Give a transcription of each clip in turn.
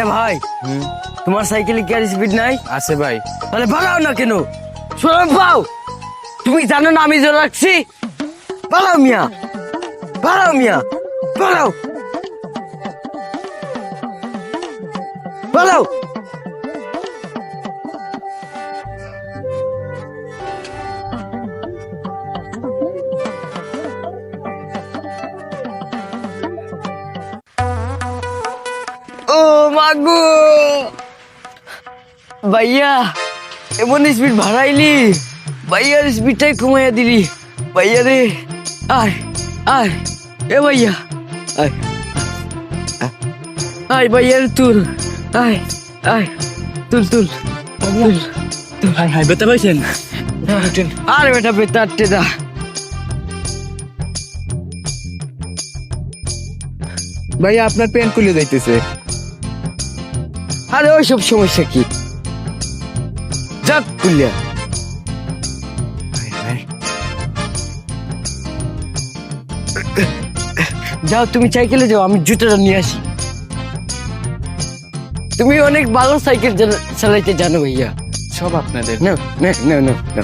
এ ভাই, তোমার সাইকেলে কি আর স্পিড নাই? আছে ভাই। তাহলে বাড়াও না কেন? শোনাম পাও, তুমি জানো না আমি জোর রাখছি। বাড়াও মিয়া, বাড়াও মিয়া, বাড়াও বাড়াও। ও মাগো ভাইয়া, এমন স্পিড ভাড়াইলি, ভাইয়ার স্পিডটাই কমাইয়া দিলি। ভাইয়া রে, আয় আয়, এ ভাইয়া আয়, আয় ভাইয়ার তুল, আয় আয়, তুল তুল তুল। হাই হাই, বেতা পাইছেন? আরে বেটা বেতার টেদা। ভাইয়া আপনার প্যান্ট খুলে যাইতেছে। আরে ওইসব সমস্যা কি, যাক কুলিয়া। যাও তুমি সাইকেলে যাও, আমি জুতোটা নিয়ে আসি। তুমি অনেক ভালো সাইকেল চালাইতে জানো ভাইয়া। সব আপনাদের। না না না না না,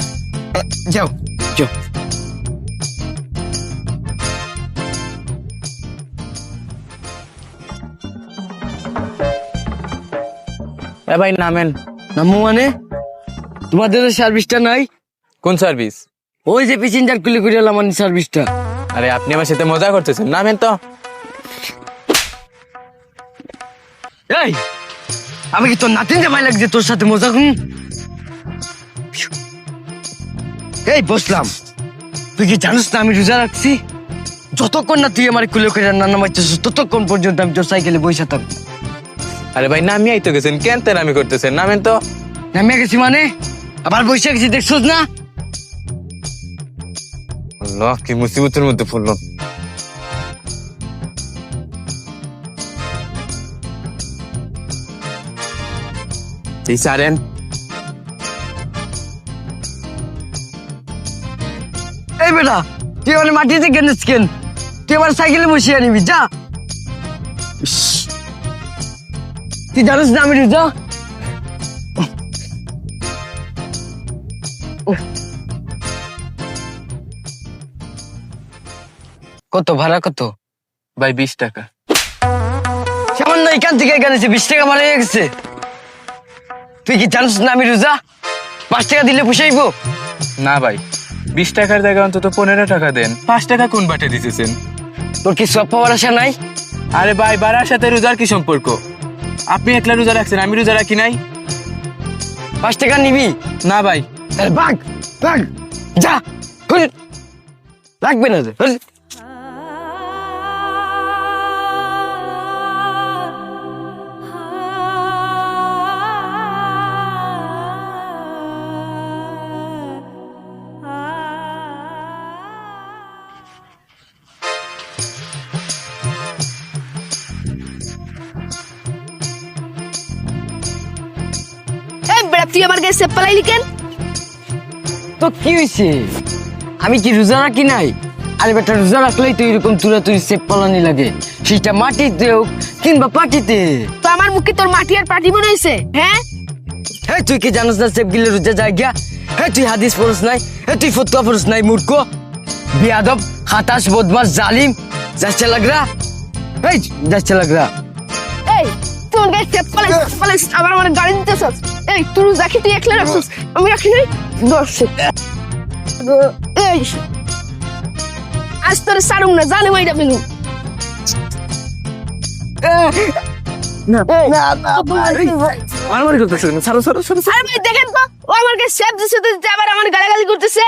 যাও যাও। এ ভাই নামেন। নামো মানে? তোমাদের সার্ভিসটা নাই? কোন সার্ভিস? ওই যে প্যাসেঞ্জার কুলি করে এলাম মানে সার্ভিসটা। আরে আপনি আমার সাথে মজা করতেছেন, নামেন তো। এই, আমি কি তোর নাতিন জামাই লাগছে তোর সাথে মজা করুন? এই বসলাম, তুই কি জানিস না আমি রোজা রাখছি? যতক্ষণ না তুই আমার কুলে করে রান্না নামাইছিস ততক্ষণ পর্যন্ত আমি তোর সাইকেলে বসে থাকবো। আরে ভাই নামিয়াই তো গেছেন, কেন তেন আমি করতেছেন, নামেন তো। নামিয়ে গেছি মানে আবার বসে গেছি, দেখছোস না? আল্লাহ, কি মুসিবতের মধ্যে পড়লাম। এই সারেন। এই বেটা, তুই আমার মাটিতে গেছিস কেন? তুই আমার সাইকেলে বসিয়ে নিবি, যা। তুই জানিস না আমি রোজা? কত ভাড়া কত? ভাই 20 টাকা। সামান্য এখান থেকে গেছে 20 টাকা ভাড়া হয়ে গেছে। তুই কি জানিস না আমি রোজা? 5 টাকা দিলে পুষাইবো? না ভাই, 20 টাকার জায়গায় অন্তত 15 টাকা দেন। 5 টাকা কোন বাটে দিতেছেন? তোর কি সব পাওয়ার আশা নাই? আরে ভাই, বাড়ার সাথে রোজার কি সম্পর্ক? আপনি একলা রোজা রাখছেন, আমি রোজা রাখি নাই। 5 টাকা নিবি? না ভাই। তাহলে ভাগ ভাগ, যা। লাগবে না রে। তুই আমার গায়ে সেপ পালাইলি কেন? তো কি হয়েছে? আমি কি রোজা রাখি নাই? আরে বেটা, রোজা রাখলেই তো এরকম তুরা তুই সেপ পালানি লাগে, সেটা মাটিতে হোক কিংবা পাটিতে। তো আমার মুখে তোর মাটি আর পাটি মনে হয়েছে? হ্যাঁ, হ্যাঁ, তুই কি জানিস না সেপ গিলে রোজা যায় গিয়া? হ্যাঁ, তুই হাদিস পড়স নাই? হ্যাঁ, তুই ফতুয়া পড়স নাই? মূর্খ, বিয়াদব, খাতাস, বদমাস, জালিম, যাচ্ছে লাগরা। এই যাচ্ছে লাগরা। এই তুই আমার গায়ে সেপ পালাইছিস, আবার আমার গাড়ি দিতেছস। এই তুই রাখি, তুই একলা রাখছিস, আমি রাখি নাই। দর্শক, এই আজ তোর সারুম না, জানে মাইরা মেনু। না না না ভাই, মারামারি করতেছেন, ছাড়ো ছাড়ো ছাড়ো। আরে ভাই দেখেন তো, ও আমার গায়ে সেপ দিছে, তো আবার আমার গালাগালি করতেছে।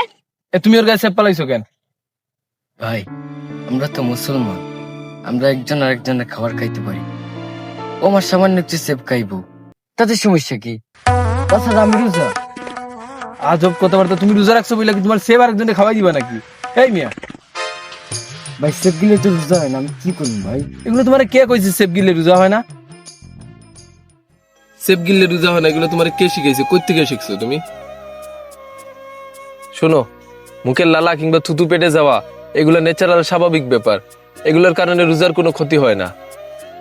তুমি ওর গায়ে সেপ পালাইছো কেন? ভাই, আমরা তো মুসলমান, আমরা একজন আরেকজনের খাবার খাইতে পারি। ও আমার সামান্য একটু সেপ খাইবো, তাতে সমস্যা কি? তাছাড়া আমি রোজা। আজব কথাবার্তা। তুমি রোজা রাখছো বলে কি তোমার সেব আরেকজনকে খাওয়াই দিবা নাকি? এই মিয়া, ভাই সেপ গিলে তো রোজা হয় না, আমি কি করবো ভাই? এগুলো তোমার কে কইছে সেব গিলে রোজা হয় না? সেব গিলে রোজা হয় না, এগুলো তোমার কে শিখাইছে? কই থেকে শিখছো তুমি? শোনো, মুখের লালা কিংবা থুতু পেটে যাওয়া এগুলো ন্যাচারাল স্বাভাবিক ব্যাপার। এগুলোর কারণে রোজার কোনো ক্ষতি হয় না।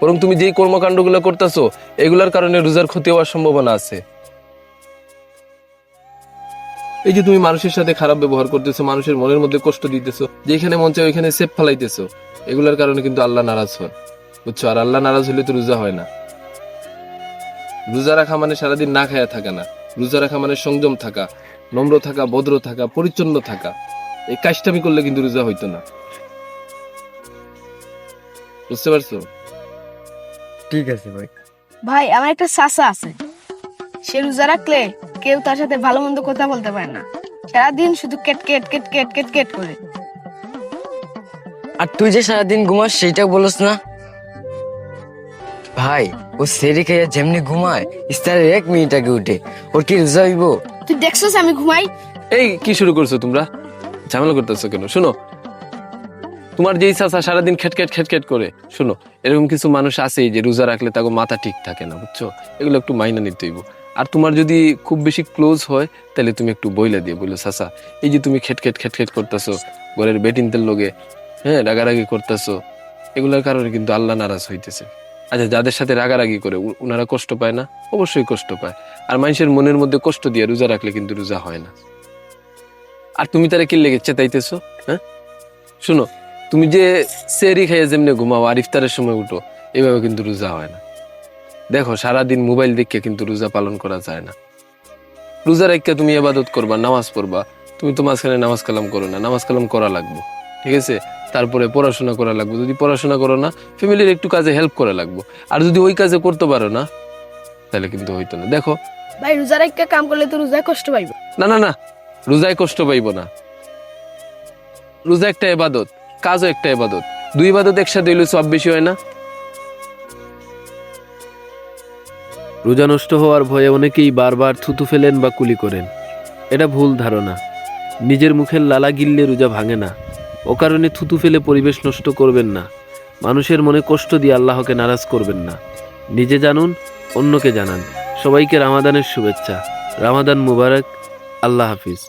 বরং তুমি যেই কর্মকাণ্ডগুলো করতেছো এগুলোর কারণে রোজার ক্ষতি হওয়ার সম্ভাবনা আছে। এই যে তুমি মানুষের সাথে খারাপ ব্যবহার করতেছো, মানুষের মনের মধ্যে কষ্ট দিতেছো, যেখানে মন চায় ওইখানে সেফ ফালাইতেছো, এগুলোর কারণে কিন্তু আল্লাহ নারাজ হয়, বুঝছো? আর আল্লাহ নারাজ হলে তো রোজা হয় না। রোজা রাখা মানে সারাদিন না খায়া থাকা না, রোজা রাখা মানে সংযম থাকা, নম্র থাকা, ভদ্র থাকা, পরিচ্ছন্ন থাকা। এই কাজটামি করলে কিন্তু রোজা হইতো না, বুঝতে পারছো? ঠিক আছে ভাই। ভাই আমার একটা চাচা আছে, সে রোজা রাখলে কেউ তার সাথে ভালো মন্দ কথা বলতে পারে না, সারাদিন শুধু কেট কেট কেট কেট কেট কেট করে। আর তুই যে সারাদিন ঘুমাস সেইটা বলস না ভাই। ও সেরি খাইয়া যেমনি ঘুমায় ইস্তারের 1 মিনিট আগে উঠে, ওর কি রোজা হইব? তুই দেখছিস আমি ঘুমাই? এই কি শুরু করছো তোমরা? ঝামেলা করতেছো কেন? শোনো, তোমার যেই চাচা সারাদিন খেটকেট খেটকেট করে, শোনো, এরকম কিছু মানুষ আছেই যে রোজা রাখলে তাকে মাথা ঠিক থাকে না, বুঝছো? এগুলো একটু মাইনা নিতে হইব। আর তোমার যদি খুব বেশি ক্লোজ হয় তাহলে তুমি একটু বইলা দিয়ে বলো, চাচা এই যে তুমি খেটকেট খেটকেট করতেছো ঘরের বেটিনদের লোকে, হ্যাঁ, রাগারাগি করতেছো, এগুলোর কারণে কিন্তু আল্লাহ নারাজ হইতেছে। আচ্ছা, যাদের সাথে রাগারাগি করে ওনারা কষ্ট পায় না? অবশ্যই কষ্ট পায়। আর মানুষের মনের মধ্যে কষ্ট দিয়ে রোজা রাখলে কিন্তু রোজা হয় না। আর তুমি তারা কি লেগে চেতাইতেছো? হ্যাঁ, শোনো, তুমি যে সেরি খাইয়ে যেমনি ঘুমাও আর ইফতারের সময় উঠো, এইভাবে কিন্তু রোজা হয় না। দেখো, সারাদিন মোবাইল দেখে কিন্তু রোজা পালন করা যায় না। রোজা রেখে তুমি ইবাদত করবা, নামাজ পড়বা, তুমি তো মাঝখানে নামাজ কালাম করো না, নামাজ কালাম করা লাগবে, ঠিক আছে? তারপরে পড়াশোনা করা লাগবে, যদি পড়াশোনা করো না ফ্যামিলির একটু কাজে হেল্প করা লাগবে। আর যদি ওই কাজে করতে পারো না তাহলে কিন্তু হইতো না। দেখো ভাই রোজা রেখে কাম করলে তো রোজায় কষ্ট পাইব। না না না, রোজায় কষ্ট পাইব না। রোজা একটা ইবাদত, কাজও একটা ইবাদত, দুই ইবাদত একসাথে হইলে সব বেশি হয় না? রোজা নষ্ট হওয়ার ভয়ে অনেকেই বারবার থুতু ফেলেন বা কুলি করেন। এটা ভুল ধারণা। নিজের মুখের লালা গিললে রোজা ভাঙে না। ও কারণে থুতু ফেলে পরিবেশ নষ্ট করবেন না। মানুষের মনে কষ্ট দিয়ে আল্লাহকে নারাজ করবেন না। নিজে জানুন, অন্যকে জানান। সবাইকে রামাদানের শুভেচ্ছা। রামাদান মুবারক। আল্লাহ হাফিজ।